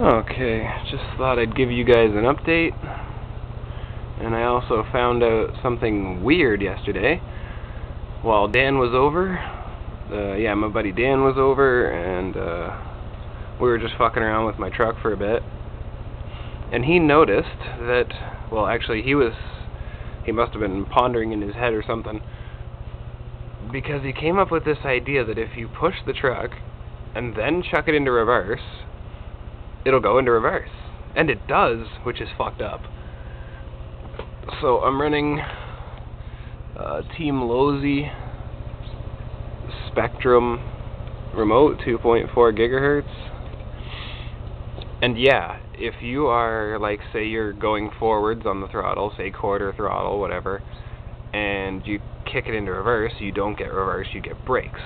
Okay, just thought I'd give you guys an update. And I also found out something weird yesterday. While Dan was over, my buddy Dan was over, and we were just fucking around with my truck for a bit. And he noticed that, well, actually he must have been pondering in his head or something, because he came up with this idea that if you push the truck and then chuck it into reverse, it'll go into reverse. And it does, which is fucked up. So I'm running Team Lozy Spectrum remote 2.4 gigahertz. And yeah, if you are, like, say you're going forwards on the throttle, say quarter throttle, whatever, and you kick it into reverse, you don't get reverse, you get brakes.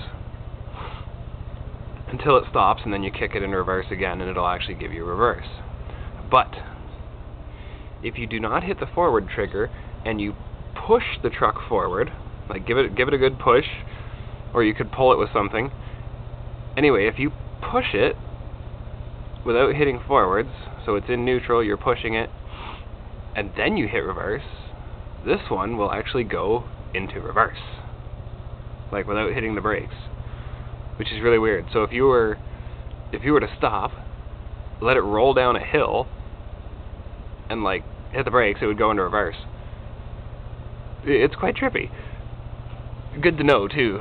Until it stops, and then you kick it into reverse again, and it'll actually give you reverse. But if you do not hit the forward trigger, and you push the truck forward, like give it a good push, or you could pull it with something. Anyway, if you push it without hitting forwards, so it's in neutral, you're pushing it, and then you hit reverse, this one will actually go into reverse, like without hitting the brakes, which is really weird. So if you were to stop, let it roll down a hill, and like hit the brakes, it would go into reverse. It's quite trippy. Good to know too.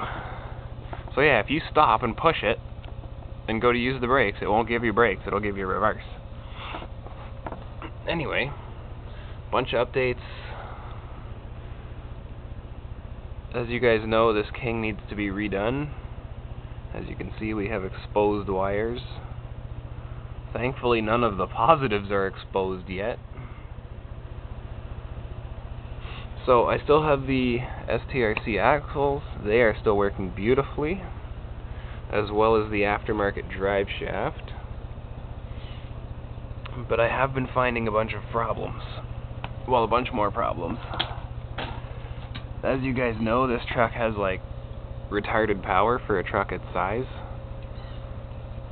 So yeah, if you stop and push it and go to use the brakes, it won't give you brakes, it'll give you reverse. Anyway, bunch of updates. As you guys know, this king needs to be redone. As you can see, we have exposed wires. Thankfully, none of the positives are exposed yet. So I still have the STRC axles. They are still working beautifully, as well as the aftermarket drive shaft. But I have been finding a bunch of problems. Well, a bunch more problems. As you guys know, this truck has like retarded power for a truck its size.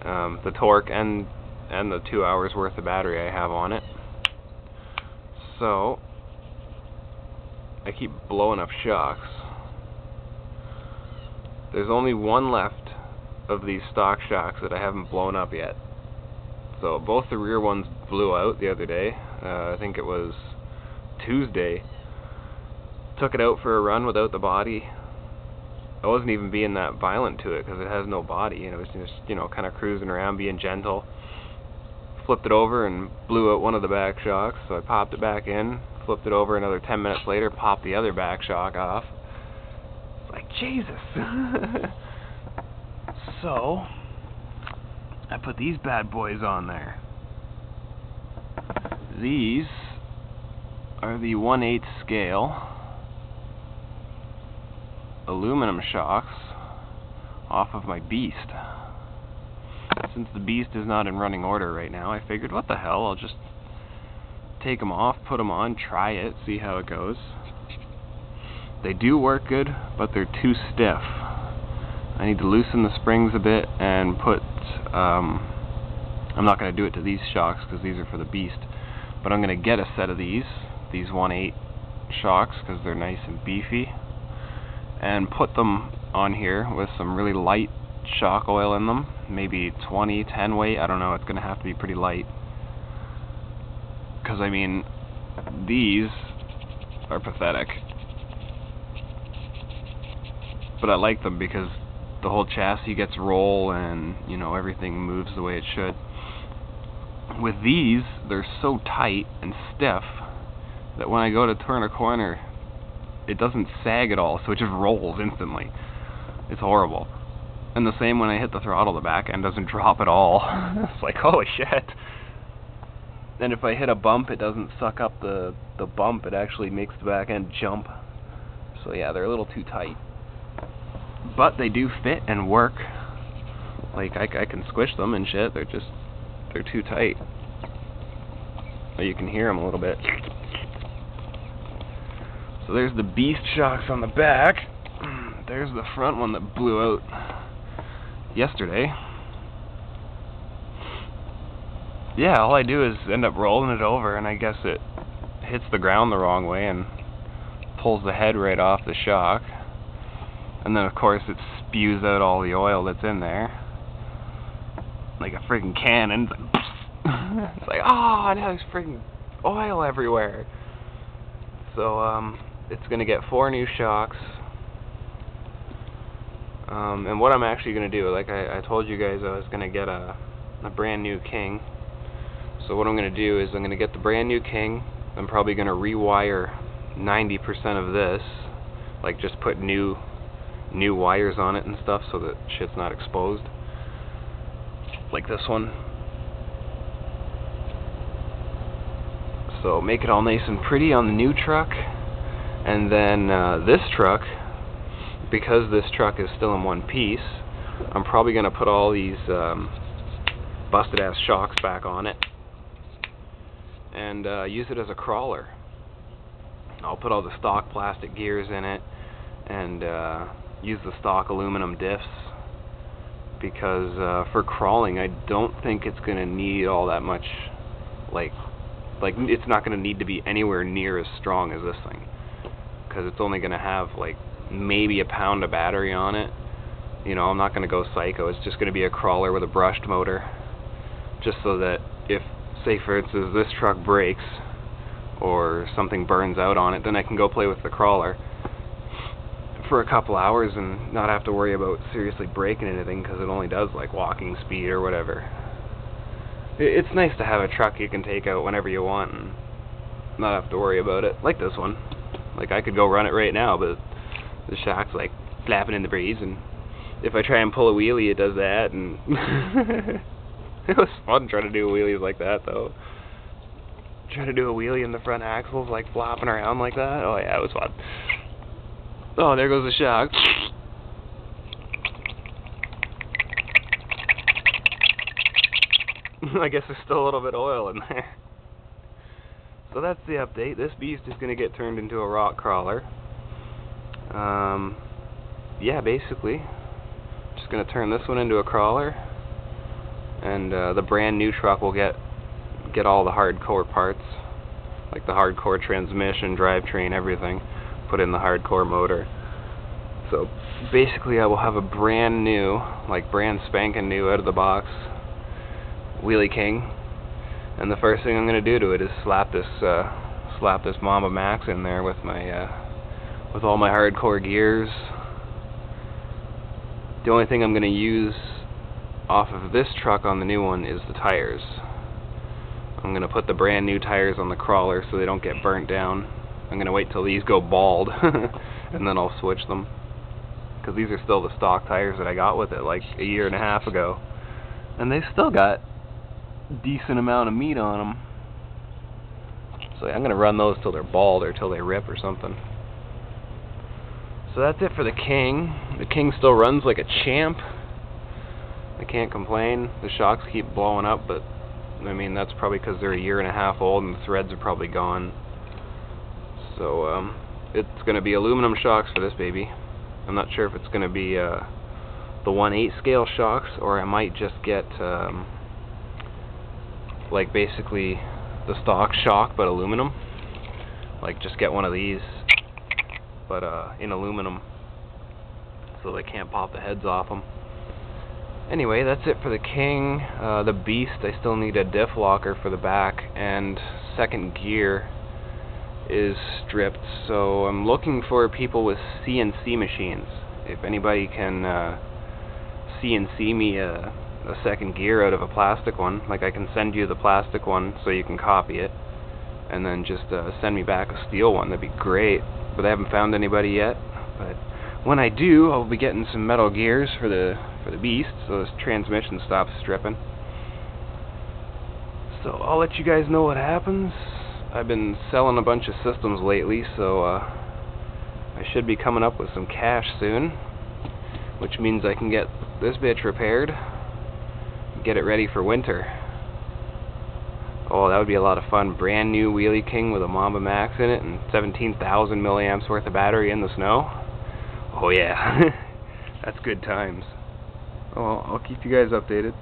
The torque and the 2 hours worth of battery I have on it. So I keep blowing up shocks. There's only one left of these stock shocks that I haven't blown up yet. So both the rear ones blew out the other day. I think it was Tuesday. Took it out for a run without the body. I wasn't even being that violent to it because it has no body, and it was just, kind of cruising around, being gentle. Flipped it over and blew out one of the back shocks, so I popped it back in, flipped it over another 10 minutes later, popped the other back shock off. It's like, Jesus! So I put these bad boys on there. These are the 1/8 scale aluminum shocks off of my Beast. Since the Beast is not in running order right now, I figured, what the hell, I'll just take them off, put them on, try it, see how it goes. They do work good, but they're too stiff. I need to loosen the springs a bit and put, I'm not going to do it to these shocks because these are for the Beast, but I'm going to get a set of these 1/8 shocks because they're nice and beefy, and put them on here with some really light shock oil in them, maybe 10 weight, I don't know, it's going to have to be pretty light. Because, I mean, these are pathetic. But I like them because the whole chassis gets roll and, everything moves the way it should. With these, they're so tight and stiff that when I go to turn a corner, it doesn't sag at all, so it just rolls instantly. It's horrible. And the same when I hit the throttle, the back end doesn't drop at all. It's like, holy shit. And if I hit a bump, it doesn't suck up the bump, it actually makes the back end jump. So yeah, they're a little too tight. But they do fit and work. Like, I can squish them and shit, they're too tight. But you can hear them a little bit. So there's the Beast shocks on the back. There's the front one that blew out yesterday. yeah, all I do is end up rolling it over, and I guess it hits the ground the wrong way and pulls the head right off the shock. And then of course it spews out all the oil that's in there. Like a freaking cannon. It's like, it's like, oh, now there's freaking oil everywhere. So, it's gonna get 4 new shocks. And what I'm actually gonna do, like I told you guys, I was gonna get a brand new king. So what I'm gonna do is I'm gonna get the brand new king. I'm probably gonna rewire 90% of this, like just put new wires on it and stuff so that shit's not exposed, like this one. So make it all nice and pretty on the new truck. And then this truck, because this truck is still in one piece, I'm probably gonna put all these busted ass shocks back on it and use it as a crawler. I'll put all the stock plastic gears in it and use the stock aluminum diffs, because for crawling I don't think it's gonna need all that much, like it's not gonna need to be anywhere near as strong as this thing, because it's only gonna have like maybe a pound of battery on it. You know, I'm not gonna go psycho. It's just gonna be a crawler with a brushed motor, just so that if, say for instance, this truck breaks or something burns out on it, then I can go play with the crawler for a couple hours and not have to worry about seriously breaking anything, because it only does like walking speed or whatever. It's nice to have a truck you can take out whenever you want and not have to worry about it, like this one. Like I could go run it right now, but the shock's like flapping in the breeze, and if I try and pull a wheelie it does that, and it was fun trying to do wheelies like that though. Trying to do a wheelie in the front axles like flopping around like that. Oh yeah, it was fun. Oh, there goes the shock. I guess there's still a little bit of oil in there. So that's the update. This beast is going to get turned into a rock crawler. Yeah, basically. Just going to turn this one into a crawler. And the brand new truck will get all the hardcore parts, like the hardcore transmission, drivetrain, everything, put in the hardcore motor. So basically I will have a brand new, like brand spanking new out of the box Wheelie King, and the first thing I'm going to do to it is slap this Mamba Max in there with my with all my hardcore gears. The only thing I'm going to use off of this truck on the new one is the tires. I'm going to put the brand new tires on the crawler so they don't get burnt down. I'm going to wait till these go bald and then I'll switch them, because these are still the stock tires that I got with it like a year and a half ago, and they've still got decent amount of meat on them. So I'm going to run those till they're bald or till they rip or something. So that's it for the King. The King still runs like a champ. I can't complain. The shocks keep blowing up, but I mean that's probably because they're a year and a half old and the threads are probably gone. So it's going to be aluminum shocks for this baby. I'm not sure if it's going to be the 1/8 scale shocks, or I might just get like basically the stock shock but aluminum. Like just get one of these but in aluminum so they can't pop the heads off them. Anyway, that's it for the King. The Beast, I still need a diff locker for the back, and second gear is stripped, so I'm looking for people with CNC machines. If anybody can CNC me a second gear out of a plastic one, like I can send you the plastic one so you can copy it, and then just send me back a steel one, that'd be great. But I haven't found anybody yet. But when I do, I'll be getting some metal gears for the Beast, so this transmission stops stripping. So I'll let you guys know what happens. I've been selling a bunch of systems lately, so I should be coming up with some cash soon, which means I can get this bitch repaired, get it ready for winter. Oh, that would be a lot of fun. Brand new Wheelie King with a Mamba Max in it and 17,000 milliamps worth of battery in the snow. Oh yeah, that's good times. Oh, I'll keep you guys updated.